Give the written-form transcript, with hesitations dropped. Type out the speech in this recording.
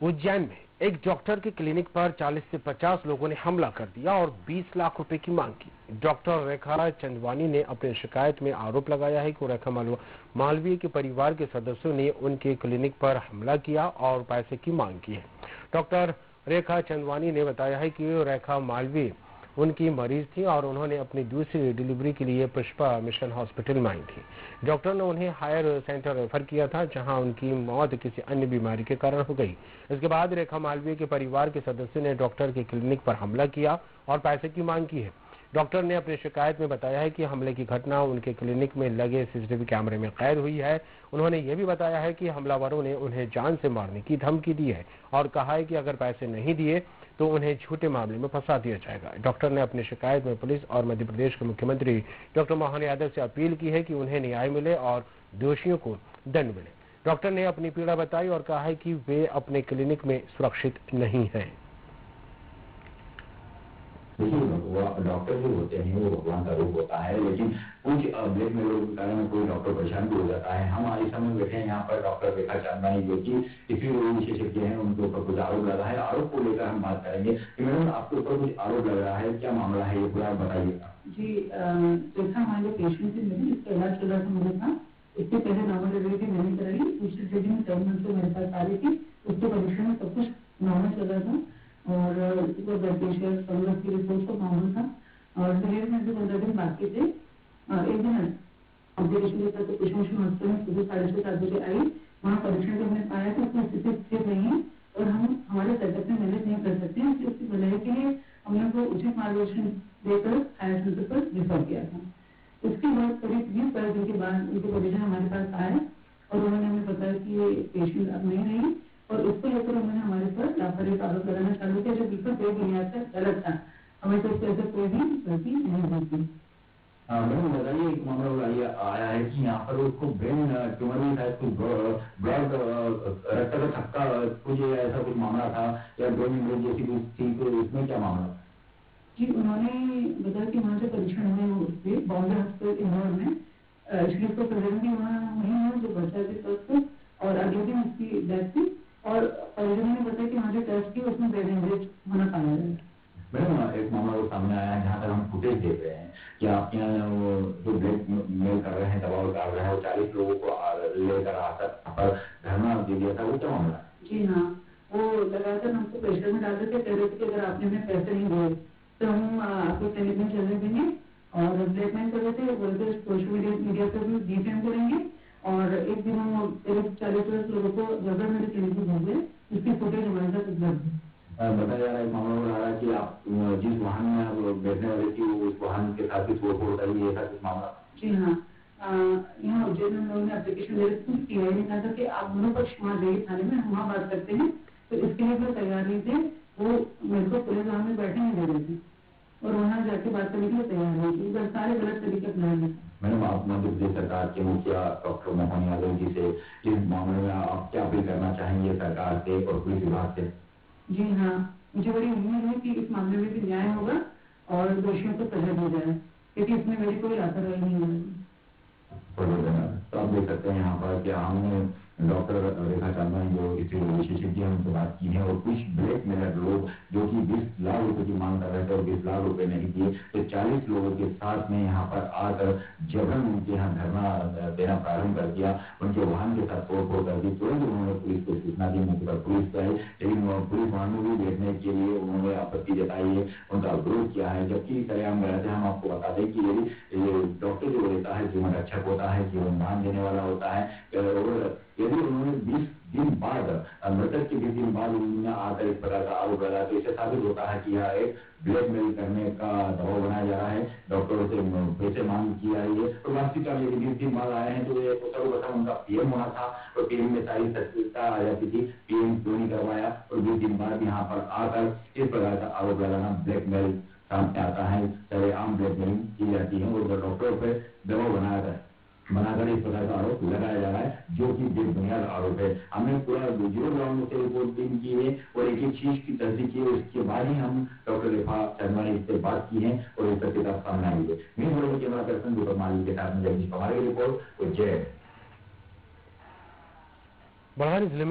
उज्जैन में एक डॉक्टर के क्लिनिक पर 40 से 50 लोगों ने हमला कर दिया और 20 लाख रुपए की मांग की। डॉक्टर रेखा चंदवानी ने अपनी शिकायत में आरोप लगाया है कि रेखा मालवीय के परिवार के सदस्यों ने उनके क्लिनिक पर हमला किया और पैसे की मांग की है। डॉक्टर रेखा चंदवानी ने बताया है कि रेखा मालवीय उनकी मरीज थी और उन्होंने अपनी दूसरी डिलीवरी के लिए पुष्पा मिशन हॉस्पिटल में आई थी। डॉक्टर ने उन्हें हायर सेंटर रेफर किया था, जहां उनकी मौत किसी अन्य बीमारी के कारण हो गई। इसके बाद रेखा मालवीय के परिवार के सदस्यों ने डॉक्टर के क्लिनिक पर हमला किया और पैसे की मांग की है। डॉक्टर ने अपनी शिकायत में बताया है कि हमले की घटना उनके क्लिनिक में लगे सीसीटीवी कैमरे में कैद हुई है। उन्होंने ये भी बताया है कि हमलावरों ने उन्हें जान से मारने की धमकी दी है और कहा है कि अगर पैसे नहीं दिए तो उन्हें झूठे मामले में फंसा दिया जाएगा। डॉक्टर ने अपनी शिकायत में पुलिस और मध्य प्रदेश के मुख्यमंत्री डॉक्टर मोहन यादव से अपील की है कि उन्हें न्याय मिले और दोषियों को दंड मिले। डॉक्टर ने अपनी पीड़ा बताई और कहा है कि वे अपने क्लिनिक में सुरक्षित नहीं हैं। देखिए, डॉक्टर जो होते हैं वो भगवान का रूप होता है, लेकिन कुछ ब्लैक मेलों के कारण कोई डॉक्टर परेशान भी हो जाता है। हम इस समय बैठे हैं यहाँ पर डॉक्टर रेखा चंदवानी जो कि किसी विशेषज्ञ हैं, उनके ऊपर कुछ आरोप लगा है। आरोप को लेकर हम बात करेंगे कि मैडम आपके ऊपर कुछ आरोप लग रहा है, क्या मामला है ये पूरा बताइएगा। जी, रेखा हमारे पेशेंट से मिली, इसका इलाज चल रहा था मेरे साथ। इससे पहले नॉर्मल डिलीवरी मैंने कराई, दूसरी डिलीवरी में 7 मंथ से मेरे पास आ रही थी। उसके परीक्षण में सब कुछ नॉर्मल चल रहा था और ब्लड प्रेशर संगत की रिपोर्ट तो नॉर्मल था और डिलीवरी में भी 15 दिन बाकी थे। एक दिन ऑब्जर्वेशन के साथ कुछ हॉस्पिटल में सुबह 6:30 बजे आई। वहाँ परीक्षण में हमने पाया कि उसकी स्थिति स्थिर नहीं है और हम हमारे सेटअप में मैनेज नहीं कर सकते हैं। इसलिए उसकी भलाई के लिए हमने उनको उचित मार्गदर्शन देकर हायर सेंटर पर रिफर किया था। उसके बाद करीब 20 दिन के बाद उनके परिजन हमारे पास आए और उन्होंने हमें बताया कि ये पेशेंट अब नहीं रही और उसको लेकर उन्होंने हमारे पर लापरवाही का आरोप लगाना चालू किया, जो बिल्कुल बेबुनियाद से गलत था। हमें तो उससे कोई भी गलती नहीं होती। मैडम बताइए, एक मामला आया है कि यहाँ पर उसको ब्रेन ट्यूमर भी था, ब्लड रक्त का थक्का कुछ ऐसा कुछ मामला था या ब्रेन हेमरेज जैसी कुछ थी, तो इसमें क्या मामला था? जी, उन्होंने बताया कि वहाँ से परीक्षण हुए उसके बॉम्बे हॉस्पिटल इंदौर में इसलिए उसको प्रेजेंट भी वहाँ वही है जो बच्चा के स्वस्थ और अगले दिन उसकी डेथ थी और परिजनों ने बताया कि वहाँ जो टेस्ट की उसमें ब्रेन हेमरेज होना पाया गया। मैडम, एक मामला वो सामने आया है जहाँ तक हम फुटेज देख रहे हैं कि आपके यहाँ जो ब्लैक मेल कर रहे हैं, दबाव डाल रहे हैं, वो 40 लोगों को लेकर आकर धरना दे दिया था, वो क्या मामला? जी हाँ, वो लगातार हमको प्रेशर में डालते थे, कह रहे थे कि अगर आपने हमें पैसे नहीं दिए तो हम आपको क्लिनिक में चलने देंगे और ब्लैकमेल कर रहे थे। बोलते सोशल मीडिया पर भी डिफेम करेंगे और एक दिन हम करीब 40 लोगों को जबरदस्ती मेरे क्लिनिक में भेजे, इसकी फुटेज हमारे साथ उपलब्ध है। बताया जा रहा है, मामला हो रहा है कि आप जिस वाहन में आप बैठने वाले थी उस वाहन के साथ ही तोड़फोड़ करी, ऐसा कुछ मामला? जी हाँ, यहाँ उज्जैन में लोगों ने एप्लीकेशन दे रखी थी, टीआई ने कहा था कि आप दोनों पक्ष वहाँ जाइए थाने में, हम वहाँ बात करते हैं। तो इसके लिए वो तैयार नहीं थे, वो मेरे को पुलिस वाहन में बैठे नहीं दे रहे थे और वहाँ जाके बात करने के लिए तैयार नहीं थी। बस सारे गलत तरीके अपना रहे। मैडम, आप मध्य प्रदेश सरकार के मुखिया डॉक्टर मोहन यादव जी से इस मामले में आप क्या अपील करना चाहेंगे सरकार से और पुलिस विभाग से? जी हाँ, मुझे बड़ी उम्मीद है कि इस मामले में भी न्याय होगा और दोषियों को सजा दी जाए, क्योंकि इसमें मेरी कोई लापरवाही नहीं है। तो आप देख सकते हैं यहाँ पर कि हमने डॉक्टर रेखा चंदवानी जो किसी विशेषज्ञ उनसे बात की है और कुछ ब्लैक मेलर लोग जो कि 20 लाख रुपए की मांग कर रहे थे और 20 लाख रुपए नहीं दिए, तो 40 लोगों के साथ में यहाँ पर आकर जबरन उनके यहाँ धरना देना प्रारंभ कर दिया, उनके वाहन के साथ तोड़फोड़ कर दी। तुरंत उन्होंने पुलिस को सूचना दी, मौके पर पुलिस आई, लेकिन पुलिस वाहन में भी बैठने के लिए उन्होंने आपत्ति जताई है, उनका विरोध किया है, जबकि सरेआम गलत है। हम आपको बता दें कि ये डॉक्टर जो रहता है जीवन रक्षक होता है, जीवन दान देने वाला होता है। यदि उन्होंने 20 दिन बाद मृतक के 20 दिन बाद उन्होंने आकर इस प्रकार का आरोप लगाया तो इससे साबित होता है कि यह एक ब्लैकमेल करने का दबाव बनाया जा रहा है, डॉक्टरों से पैसे मांग की जा रही है। तो वास्तविकता में यदि 20 दिन बाद आए हैं तो ये सर्वप्रथम उनका पीएम होना था और पीएम में सारी सत्यता आ जाती थी, पीएम क्यों नहीं करवाया और 20 दिन बाद यहाँ पर आकर इस प्रकार का आरोप लगाना ब्लैकमेल सामने आता है। सरेआम ब्लैकमेलिंग की जाती है और डॉक्टरों पर दबाव बनाकर इस प्रकार का आरोप लगाया जा रहा है, जो कि बेबुनियाद आरोप है। हमने पूरा जीरो ग्राउंड से रिपोर्टिंग की है और एक एक चीज की तस्दीक की है, उसके बाद ही हम डॉक्टर रेखा चंदवानी से बात की है और इस सत्यता सामने आई है। मेरे कैमरा पर्सन दीपक माली के साथ में जगदीश कुमार की रिपोर्ट। जय। बढ़ानी जिले में